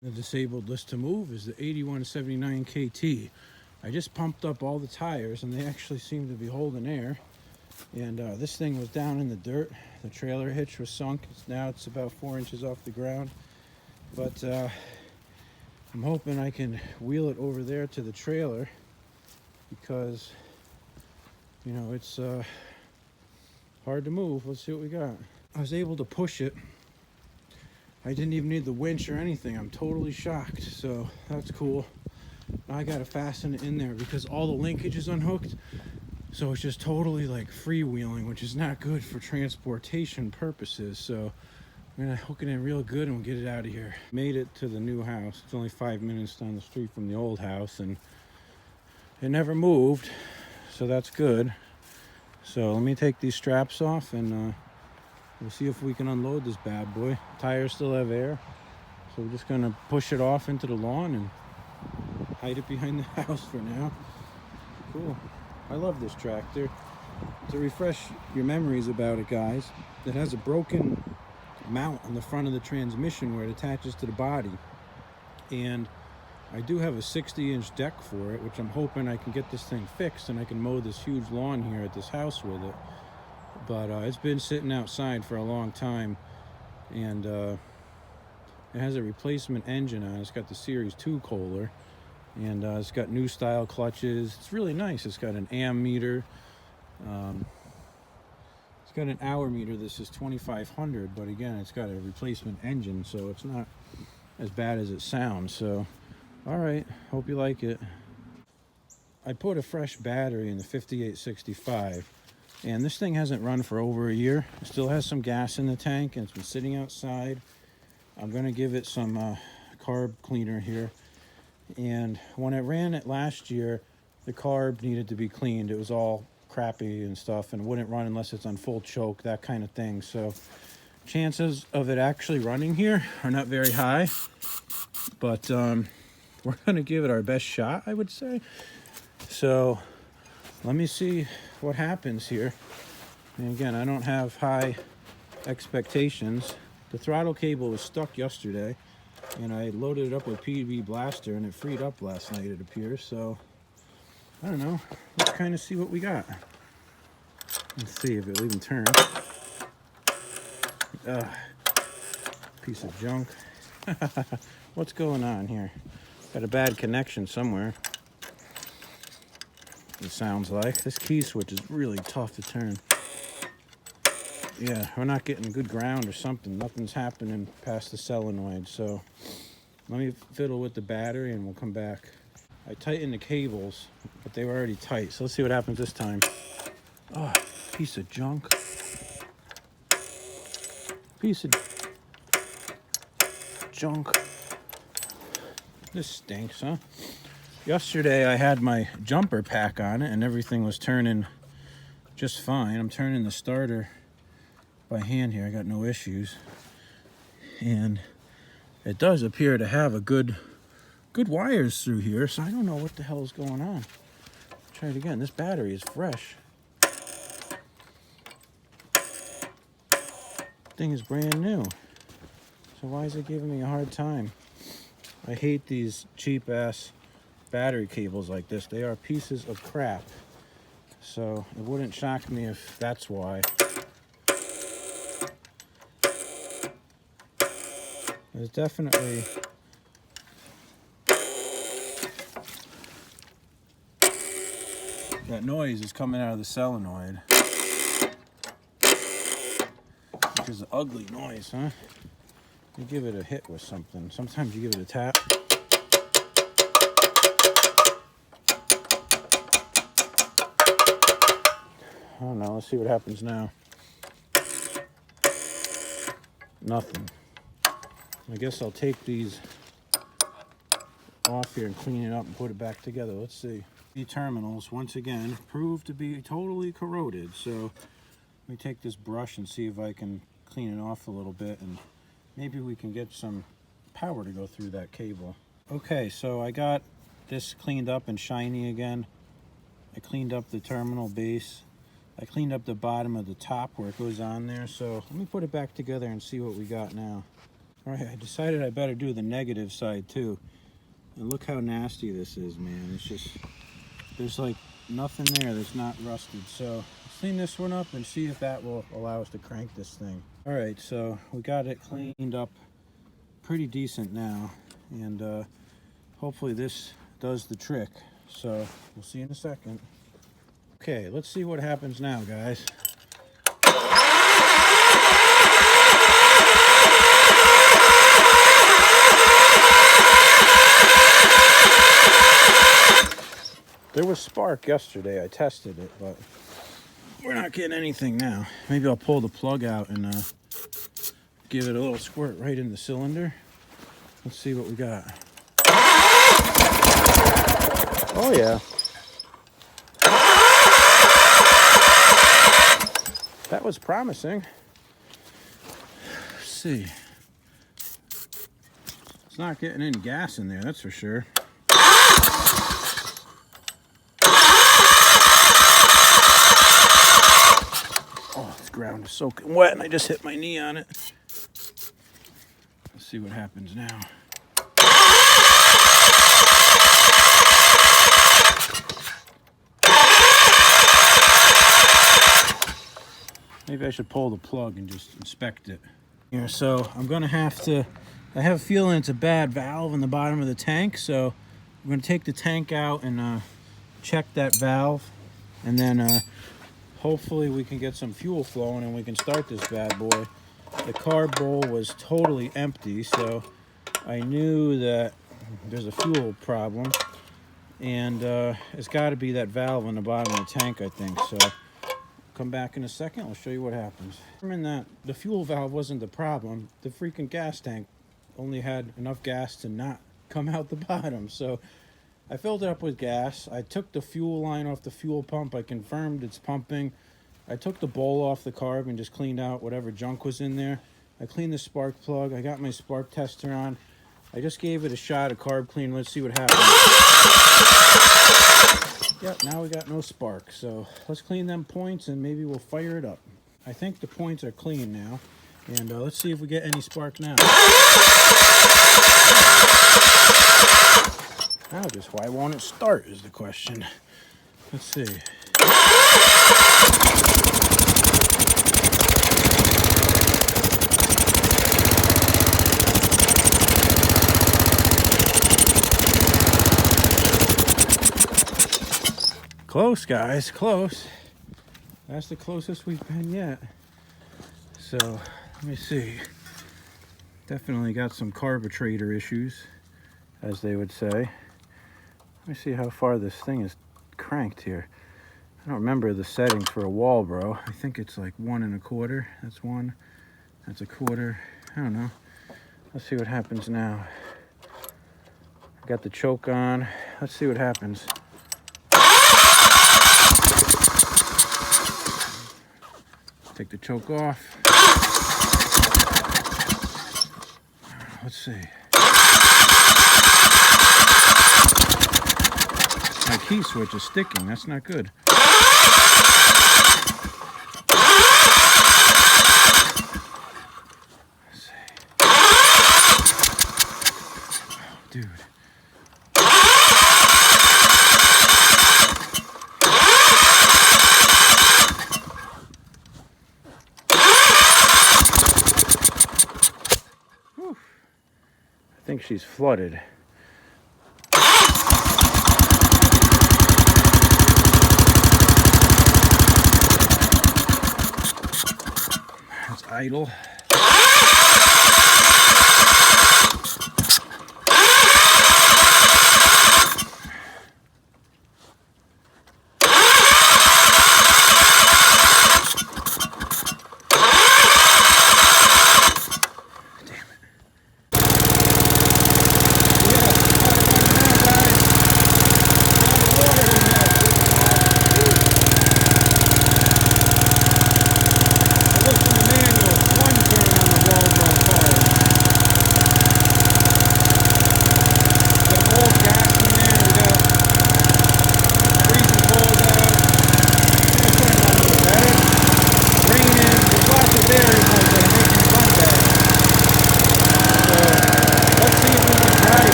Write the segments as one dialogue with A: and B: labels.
A: The disabled list to move is the 8179 KT. I just pumped up all the tires and they actually seem to be holding air. And this thing was down in the dirt. The trailer hitch was sunk. Now it's about 4 inches off the ground. But I'm hoping I can wheel it over there to the trailer because, you know, it's hard to move. Let's see what we got. I was able to push it. I didn't even need the winch or anything. I'm totally shocked. So that's cool. Now I gotta fasten it in there because all the linkage is unhooked. So it's just totally like freewheeling, which is not good for transportation purposes. So I'm gonna hook it in real good and we'll get it out of here. Made it to the new house. It's only 5 minutes down the street from the old house and it never moved. So that's good. So let me take these straps off and we'll see if we can unload this bad boy. Tires still have air. So we're just gonna push it off into the lawn and hide it behind the house for now. Cool. I love this tractor. To refresh your memories about it, guys, it has a broken mount on the front of the transmission where it attaches to the body. And I do have a 60-inch deck for it, which I'm hoping I can get this thing fixed and I can mow this huge lawn here at this house with it. But it's been sitting outside for a long time. And it has a replacement engine on it. It's got the Series 2 Kohler. And it's got new style clutches. It's really nice. It's got an amp meter. It's got an hour meter. This is 2500, but again, it's got a replacement engine, so it's not as bad as it sounds. So, all right, hope you like it. I put a fresh battery in the 5865, and this thing hasn't run for over a year. It still has some gas in the tank, and it's been sitting outside. I'm gonna give it some carb cleaner here. And when I ran it last year, the carb needed to be cleaned. It was all crappy and stuff and wouldn't run unless it's on full choke, that kind of thing. So chances of it actually running here are not very high, but we're gonna give it our best shot, I would say. So let me see what happens here. And again, I don't have high expectations. The throttle cable was stuck yesterday. And I loaded it up with PB Blaster and it freed up last night, it appears. So, I don't know. Let's kind of see what we got. Let's see if it'll even turn. Piece of junk. What's going on here? Got a bad connection somewhere. It sounds like. This key switch is really tough to turn. Yeah, we're not getting good ground or something. Nothing's happening past the solenoid. So let me fiddle with the battery and we'll come back. I tightened the cables, but they were already tight. So let's see what happens this time. Oh, piece of junk. Piece of junk. This stinks, huh? Yesterday I had my jumper pack on it and everything was turning just fine. I'm turning the starter by hand here. I got no issues, and it does appear to have a good wires through here, so I don't know what the hell is going on. Try it again. This battery is fresh. Thing is brand new, so why is it giving me a hard time? I hate these cheap ass battery cables like this. They are pieces of crap, so it wouldn't shock me if that's why. There's definitely that noise is coming out of the solenoid, which is an ugly noise, huh? You give it a hit with something. Sometimes you give it a tap. I don't know. Let's see what happens now. Nothing. I guess I'll take these off here and clean it up and put it back together. Let's see. The terminals, once again, proved to be totally corroded. So let me take this brush and see if I can clean it off a little bit and maybe we can get some power to go through that cable. Okay, so I got this cleaned up and shiny again. I cleaned up the terminal base. I cleaned up the bottom of the top where it goes on there. So let me put it back together and see what we got now. All right, I decided I better do the negative side too. And look how nasty this is, man. It's just, there's like nothing there that's not rusted. So let's clean this one up and see if that will allow us to crank this thing. All right, so we got it cleaned up pretty decent now. And hopefully this does the trick. So we'll see in a second. Okay, let's see what happens now, guys. There was spark yesterday. I tested it, but we're not getting anything now. Maybe I'll pull the plug out and give it a little squirt right in the cylinder. Let's see what we got. Oh yeah. That was promising. Let's see. It's not getting any gas in there, that's for sure. Oh, this ground is soaking wet and I just hit my knee on it. Let's see what happens now. Maybe I should pull the plug and just inspect it. Here, so I'm gonna have to, I have a feeling it's a bad valve in the bottom of the tank, so I'm gonna take the tank out and check that valve, and then hopefully we can get some fuel flowing and we can start this bad boy. The carb bowl was totally empty, so I knew that there's a fuel problem, and it's got to be that valve in the bottom of the tank, I think. So come back in a second, I'll show you what happens. Determined that the fuel valve wasn't the problem. The freaking gas tank only had enough gas to not come out the bottom. So I filled it up with gas. I took the fuel line off the fuel pump. I confirmed it's pumping. I took the bowl off the carb and just cleaned out whatever junk was in there. I cleaned the spark plug. I got my spark tester on. I just gave it a shot of carb clean. Let's see what happens. Yep, now we got no spark. So let's clean them points and maybe we'll fire it up. I think the points are clean now. And let's see if we get any spark now. Now just why won't it start is the question. Let's see. Close, guys, close. That's the closest we've been yet. So, let me see. Definitely got some carburetor issues, as they would say. Let me see how far this thing is cranked here. I don't remember the settings for a wall, bro. I think it's like 1 1/4. That's 1. That's 1/4. I don't know. Let's see what happens now. Got the choke on. Let's see what happens. Take the choke off. Let's see. My key switch is sticking. That's not good. Let's see. Oh, dude. I think she's flooded. That's idle.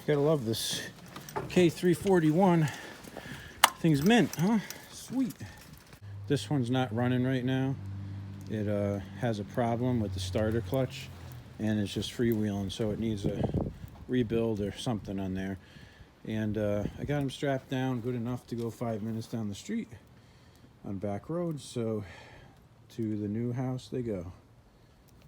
A: Gotta love this K341. Thing's mint, huh? Sweet. This one's not running right now. It has a problem with the starter clutch, and it's just freewheeling, so it needs a rebuild or something on there. And I got them strapped down good enough to go 5 minutes down the street on back roads, so to the new house they go.